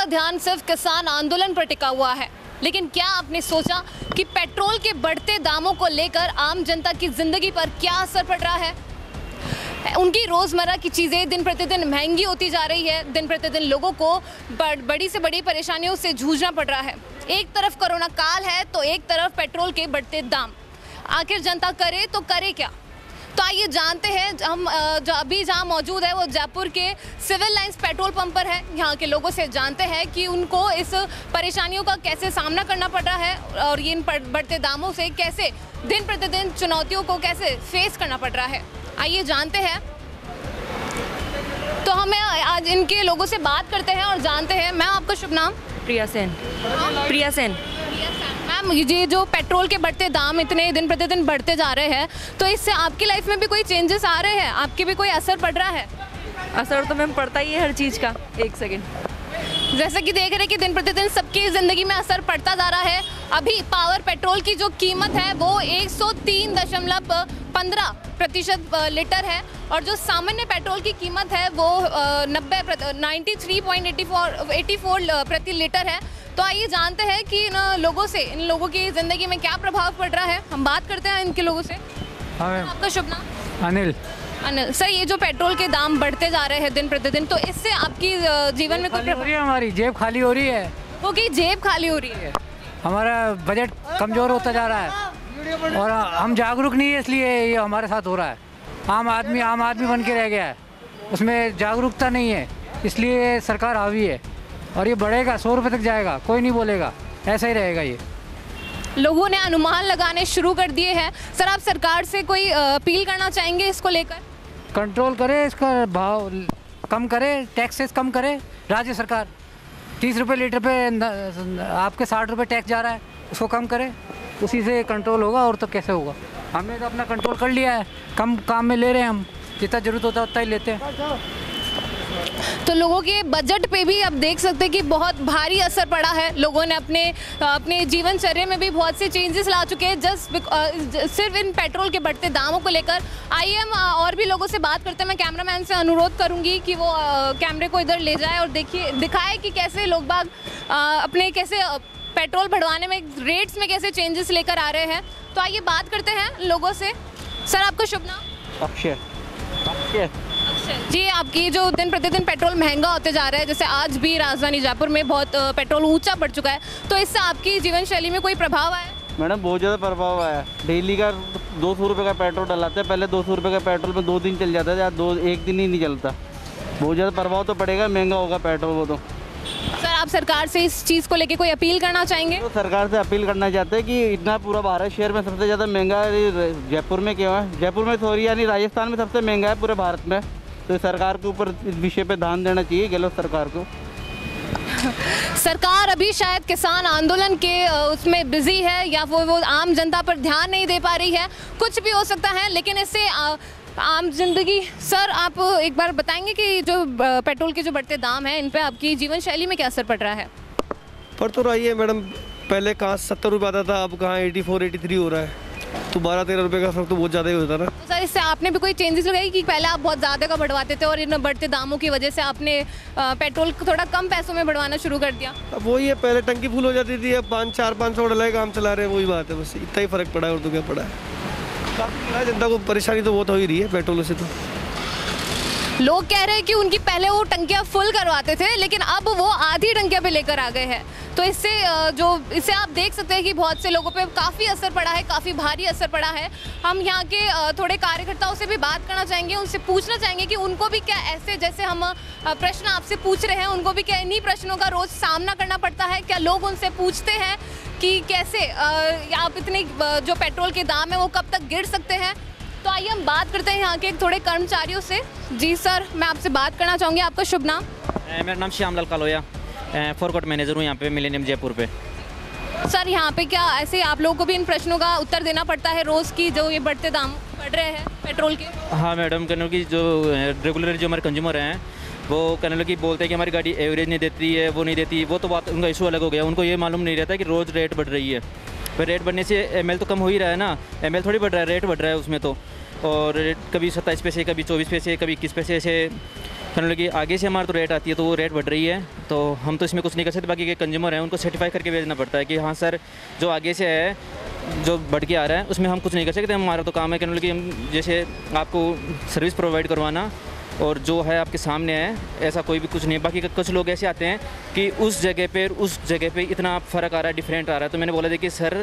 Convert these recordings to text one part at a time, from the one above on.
ध्यान सिर्फ किसान आंदोलन पर टिका हुआ है, लेकिन क्या आपने सोचा कि पेट्रोल के बढ़ते दामों को लेकर आम जनता की जिंदगी पर क्या असर पड़ रहा है? उनकी रोज़मर्रा की चीज़ें दिन प्रतिदिन महंगी होती जा रही है। दिन प्रतिदिन लोगों को बड़ी से बड़ी परेशानियों से जूझना पड़ रहा है। एक तरफ कोरोना काल है तो एक तरफ पेट्रोल के बढ़ते दाम। आखिर जनता करे तो करे क्या? तो आइए जानते हैं। हम जो अभी जहाँ मौजूद है वो जयपुर के सिविल लाइंस पेट्रोल पंप पर है। यहाँ के लोगों से जानते हैं कि उनको इस परेशानियों का कैसे सामना करना पड़ रहा है और ये इन बढ़ते दामों से कैसे दिन प्रतिदिन चुनौतियों को कैसे फेस करना पड़ रहा है। आइए जानते हैं। तो हमें आज इनके लोगों से बात करते हैं और जानते हैं। मैम, आपका शुभ नाम? प्रिया सेन। प्रिया सेन। मैम, ये जो पेट्रोल के बढ़ते दाम इतने दिन प्रतिदिन बढ़ते जा रहे हैं, तो इससे आपकी लाइफ में भी कोई चेंजेस आ रहे हैं? आपके भी कोई असर पड़ रहा है? असर तो मैम पड़ता ही है हर चीज़ का। एक सेकेंड। जैसे कि देख रहे हैं कि दिन प्रतिदिन सबकी ज़िंदगी में असर पड़ता जा रहा है। अभी पावर पेट्रोल की जो कीमत है वो 103.15% लीटर है और जो सामान्य पेट्रोल की कीमत है वो 93.84 प्रति लीटर है। तो आइए जानते हैं कि इन लोगों की ज़िंदगी में क्या प्रभाव पड़ रहा है। हम बात करते हैं इनके लोगों से। आपका शुभ नाम? अनिल। अनिल सर, ये जो पेट्रोल के दाम बढ़ते जा रहे हैं दिन प्रतिदिन, तो इससे आपकी जीवन में कोई हो रही है? हमारी जेब खाली हो रही है। वो कि जेब खाली हो रही है, हमारा बजट कमज़ोर होता जा रहा है और हम जागरूक नहीं है, इसलिए ये हमारे साथ हो रहा है। आम आदमी बन के रह गया है, उसमें जागरूकता नहीं है, इसलिए सरकार हावी है और ये बढ़ेगा, 100 रुपये तक जाएगा, कोई नहीं बोलेगा, ऐसा ही रहेगा। ये लोगों ने अनुमान लगाने शुरू कर दिए हैं। सर, आप सरकार से कोई अपील करना चाहेंगे इसको लेकर? कंट्रोल करे, इसका भाव कम करे, टैक्सेस कम करे। राज्य सरकार 30 रुपये लीटर पे आपके 60 रुपये टैक्स जा रहा है, उसको कम करे, उसी से कंट्रोल होगा। और तो कैसे होगा? हमने तो अपना कंट्रोल कर लिया है, कम काम में ले रहे हैं हम, जितना ज़रूरत होता है उतना ही लेते हैं। तो लोगों के बजट पे भी आप देख सकते हैं कि बहुत भारी असर पड़ा है। लोगों ने अपने जीवनचर्या में भी बहुत से चेंजेस ला चुके हैं सिर्फ इन पेट्रोल के बढ़ते दामों को लेकर। आइए हम और भी लोगों से बात करते हैं। मैं कैमरामैन से अनुरोध करूंगी कि वो कैमरे को इधर ले जाए और दिखाए कि कैसे लोग बाग अपने कैसे पेट्रोल बढ़वाने में रेट्स में कैसे चेंजेस लेकर आ रहे हैं। तो आइए बात करते हैं लोगों से। सर, आपका शुभ नाम? अक्षय। जी, आपकी जो दिन प्रतिदिन पेट्रोल महंगा होते जा रहा है, जैसे आज भी राजधानी जयपुर में बहुत पेट्रोल ऊंचा बढ़ चुका है, तो इससे आपकी जीवन शैली में कोई प्रभाव आया? मैडम, बहुत ज़्यादा प्रभाव आया। डेली का 200 रुपये का पेट्रोल डलाते हैं। पहले 200 रुपये का पेट्रोल में 2 दिन चल जाता था, एक दिन ही नहीं चलता। बहुत ज़्यादा प्रभाव तो पड़ेगा, महंगा होगा पेट्रोल। वो तो सर, आप सरकार से इस चीज़ को लेके कोई अपील करना चाहेंगे? तो सरकार से अपील करना चाहते हैं कि इतना पूरा भारत शहर में सबसे ज़्यादा महंगा जयपुर में क्यों है? जयपुर में सॉरी यानी राजस्थान में सबसे महंगा है पूरे भारत में। तो सरकार के ऊपर इस विषय पे ध्यान देना चाहिए, गहलोत सरकार को। सरकार अभी शायद किसान आंदोलन के उसमें बिजी है या वो आम जनता पर ध्यान नहीं दे पा रही है, कुछ भी हो सकता है। लेकिन इससे आम जिंदगी। सर, आप एक बार बताएंगे कि जो पेट्रोल के जो बढ़ते दाम हैं, इन पे आपकी जीवन शैली में क्या असर पड़ रहा है? पर तो रही है मैडम, पहले कहाँ 70 रुपये आता था, अब कहाँ 84-83 हो रहा है, तो 12-13 रुपये का फर्क तो बहुत ज़्यादा ही होता है ना। तो सर, इससे आपने भी कोई चेंजेस लगाई कि पहले आप बहुत ज़्यादा का बढ़वाते थे और इन बढ़ते दामों की वजह से आपने पेट्रोल को थोड़ा कम पैसों में बढ़वाना शुरू कर दिया? अब वही है, पहले टंकी फुल हो जाती थी, अब 500-400 डला काम चला रहे हैं, वही बात है, बस इतना ही फ़र्क पड़ा है और तो क्या पड़ा है। काफ़ी जनता को परेशानी तो बहुत हो ही रही है पेट्रोल से। तो लोग कह रहे हैं कि उनकी पहले वो टंकियाँ फुल करवाते थे, लेकिन अब वो आधी टंकियाँ पे लेकर आ गए हैं। तो इससे आप देख सकते हैं कि बहुत से लोगों पे काफ़ी असर पड़ा है, काफ़ी भारी असर पड़ा है। हम यहाँ के थोड़े कार्यकर्ताओं से भी बात करना चाहेंगे, उनसे पूछना चाहेंगे कि उनको भी क्या ऐसे जैसे हम प्रश्न आपसे पूछ रहे हैं, उनको भी क्या इन्हीं प्रश्नों का रोज़ सामना करना पड़ता है? क्या लोग उनसे पूछते हैं कि कैसे आप इतने जो पेट्रोल के दाम है वो कब तक गिर सकते हैं? तो आइए हम बात करते हैं यहाँ के थोड़े कर्मचारियों से। जी सर, मैं आपसे बात करना चाहूँगी। आपका शुभ नाम? मेरा नाम श्यामलाल कालोया, फोरकोट मैनेजर हूँ यहाँ पे मिलेनियम जयपुर पे। सर, यहाँ पे क्या ऐसे आप लोगों को भी इन प्रश्नों का उत्तर देना पड़ता है रोज़ की जो ये बढ़ते दाम बढ़ रहे हैं पेट्रोल के? हाँ मैडम, कहने की जो रेगुलर जो हमारे कंज्यूमर हैं वो कहने लगी बोलते हैं कि हमारी गाड़ी एवरेज नहीं देती है, वो नहीं देती। वो तो बात उनका इशू अलग हो गया। उनको ये मालूम नहीं रहता कि रोज़ रेट बढ़ रही है। फिर रेट बढ़ने से एमएल तो कम हो ही रहा है ना, एमएल थोड़ी बढ़ रहा है, रेट बढ़ रहा है उसमें तो। और रेट कभी 27 पैसे, कभी 24 पैसे, कभी 21 पैसे ऐसे कहने लगी आगे से हमारा तो रेट आती है तो वो रेट बढ़ रही है, तो हम तो इसमें कुछ नहीं कर सकते। बाकी के कंज्यूमर हैं उनको सर्टिफाई करके भेजना पड़ता है कि हाँ सर जो आगे से है जो बढ़ के आ रहा है उसमें हम कुछ नहीं कर सकते, हमारा तो काम है कहने लगी हम जैसे आपको सर्विस प्रोवाइड करवाना और जो है आपके सामने है, ऐसा कोई भी कुछ नहीं। बाकी कुछ लोग ऐसे आते हैं कि उस जगह पे इतना फ़र्क आ रहा है, डिफरेंट आ रहा है। तो मैंने बोला था कि सर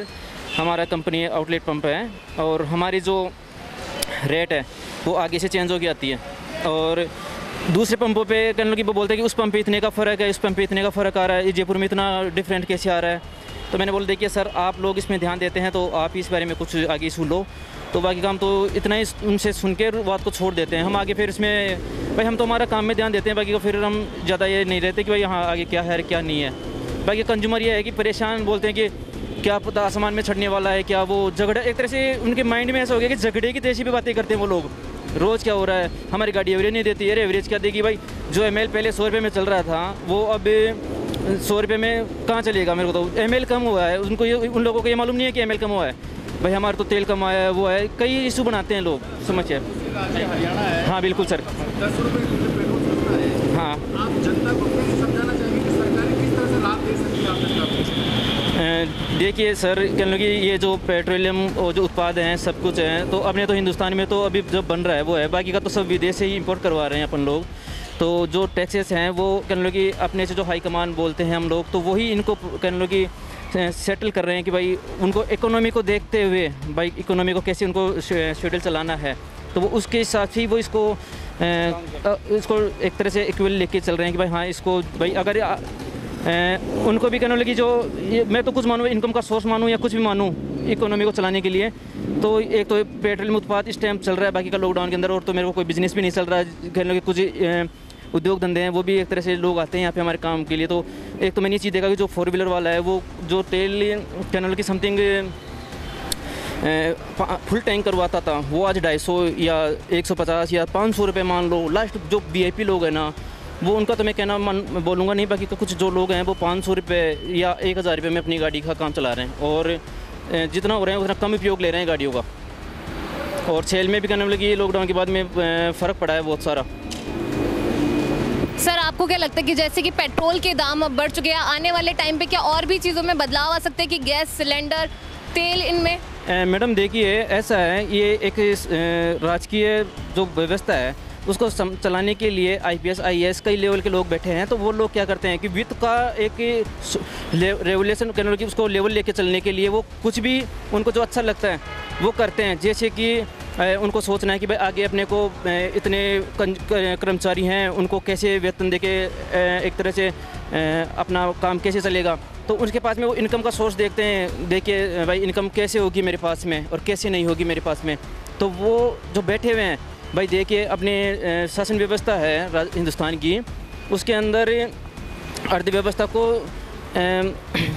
हमारा कंपनी आउटलेट पंप है और हमारी जो रेट है वो आगे से चेंज होगी आती है, और दूसरे पंपों पे कहने लगी वो बोलते हैं कि उस पंप पे इतने का फ़र्क है, इस पंप पे इतने का फ़र्क आ रहा है, जयपुर में इतना डिफरेंट कैसे आ रहा है। तो मैंने बोला देखिए सर आप लोग इसमें ध्यान देते हैं तो आप इस बारे में कुछ आगे सुन लो। तो बाकी काम तो इतना ही उनसे सुन के बात को छोड़ देते हैं। हम आगे फिर इसमें भाई हम तो हमारा काम में ध्यान देते हैं, बाकी को फिर हम ज़्यादा ये नहीं रहते कि भाई हाँ आगे क्या है क्या नहीं है। बाकी कंज्यूमर ये है कि परेशान बोलते हैं कि क्या पता आसमान में छड़ने वाला है क्या, वो झगड़ा एक तरह से उनके माइंड में ऐसा हो गया कि झगड़े की जैसी भी बातें करते हैं वो लोग। रोज़ क्या हो रहा है, हमारी गाड़ी एवरेज नहीं देती, अरे एवरेज क्या देगी भाई, जो एमएल पहले 100 रुपये में चल रहा था वो अब 100 रुपये में कहाँ चलेगा। मेरे को तो एमएल कम हुआ है, उनको ये उन लोगों को ये मालूम नहीं है कि एमएल कम हुआ है। भाई हमारा तो तेल कम आया है, वो है, कई इशू बनाते हैं लोग, समझिए। हाँ बिल्कुल सर। 10 रुपये पेट्रोल सस्ता है। हाँ आप जनता को कैसे समझाना चाहेंगे कि सरकारें किस तरह से लाभ दे सकती है आप जनता को? देखिए सर कहने लगी ये जो पेट्रोलियम और जो उत्पाद हैं सब कुछ हैं, तो अपने तो हिंदुस्तान में तो अभी जो बन रहा है वो है, बाकी का तो सब विदेश से ही इंपोर्ट करवा रहे हैं अपन लोग। तो जो टैक्सेस हैं वो कहने लगी अपने से जो हाई कमान बोलते हैं हम लोग, तो वही इनको कहने लगी सेटल कर रहे हैं कि भाई उनको इकोनॉमी को देखते हुए भाई इकोनॉमी को कैसे उनको शेड्यूल चलाना है, तो वो उसके हिसाब से ही वो इसको एक तरह से इक्वल लेके चल रहे हैं कि भाई हाँ इसको भाई अगर उनको भी कहने लगी जो मैं तो कुछ मानूँ इनकम का सोर्स मानूँ या कुछ भी मानूँ इकोनॉमी को चलाने के लिए, तो एक तो पेट्रोलियम उत्पाद इस टाइम चल रहा है, बाकी का लॉकडाउन के अंदर, और तो मेरे को कोई बिजनेस भी नहीं चल रहा है। कहने लगे कुछ उद्योग धंधे हैं वो भी एक तरह से लोग आते हैं यहाँ पे हमारे काम के लिए। तो एक तो मैंने ये चीज़ देखा कि जो 4 व्हीलर वाला है वो जो तेल कहने लगी समथिंग फुल टैंक करवाता था वो आज 250 या 150 या 500 रुपये मान लो। लास्ट जो VIP लोग हैं ना वो उनका तो मैं कहना बोलूँगा नहीं, बाकी तो कुछ जो लोग हैं वो 500 रुपये या 1000 रुपये में अपनी गाड़ी का काम चला रहे हैं, और जितना हो रहे हैं उतना कम उपयोग ले रहे हैं गाड़ियों का। और सेल में भी कहने लगी लॉकडाउन के बाद में फ़र्क पड़ा है बहुत सारा। सर आपको क्या लगता है कि जैसे कि पेट्रोल के दाम अब बढ़ चुके हैं, आने वाले टाइम पे क्या और भी चीज़ों में बदलाव आ सकते हैं कि गैस सिलेंडर तेल इनमें? मैडम देखिए ऐसा है, ये एक राजकीय जो व्यवस्था है उसको चलाने के लिए IPS IAS कई लेवल के लोग बैठे हैं। तो वो लोग क्या करते हैं कि वित्त का एक रेगुलेशन कहने लगी उसको लेवल लेके चलने के लिए वो कुछ भी उनको जो अच्छा लगता है वो करते हैं। जैसे कि उनको सोचना है कि भाई आगे अपने को इतने कर्मचारी हैं उनको कैसे वेतन देके एक तरह से अपना काम कैसे चलेगा, तो उनके पास में वो इनकम का सोर्स देखते हैं, देखिए भाई इनकम कैसे होगी मेरे पास में और कैसे नहीं होगी मेरे पास में। तो वो जो बैठे हुए हैं भाई देखिए अपने शासन व्यवस्था है हिंदुस्तान की, उसके अंदर अर्थव्यवस्था को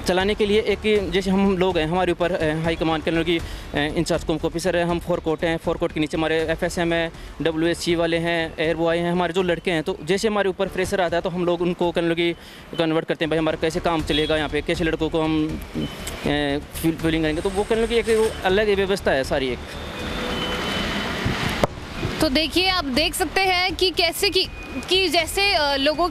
चलाने के लिए एक जैसे हम लोग हैं हमारे ऊपर हाई कमान के लोग इंचार्ज कॉम ऑफिसर है, हम 4 कोर्ट हैं, 4 कोर्ट के नीचे हमारे FSM है, WSC वाले हैं, एयर बॉय हैं, हमारे जो लड़के हैं। तो जैसे हमारे ऊपर प्रेशर आता है तो हम लोग उनको कहने लगी कन्वर्ट करते हैं भाई हमारा कैसे काम चलेगा यहाँ पे, कैसे लड़कों को हम फीलिंग करेंगे। तो वो कहने लगी एक अलग व्यवस्था है सारी एक। तो देखिए आप देख सकते हैं कि कैसे कि जैसे लोगों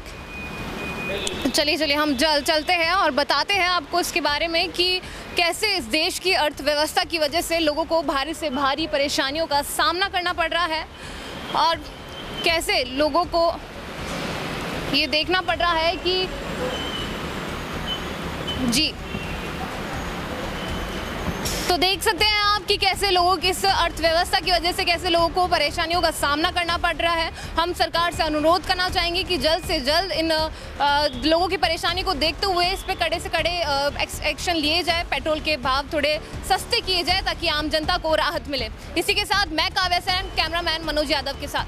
चलिए हम चलते हैं और बताते हैं आपको इसके बारे में कि कैसे इस देश की अर्थव्यवस्था की वजह से लोगों को भारी से भारी परेशानियों का सामना करना पड़ रहा है और कैसे लोगों को ये देखना पड़ रहा है कि जी तो देख सकते हैं आप कि कैसे लोगों की इस अर्थव्यवस्था की वजह से कैसे लोगों को परेशानियों का सामना करना पड़ रहा है। हम सरकार से अनुरोध करना चाहेंगे कि जल्द से जल्द इन लोगों की परेशानी को देखते हुए इस पे कड़े से कड़े एक्शन लिए जाए, पेट्रोल के भाव थोड़े सस्ते किए जाए ताकि आम जनता को राहत मिले। इसी के साथ मैं काव्या सेन, कैमरामैन मनोज यादव के साथ।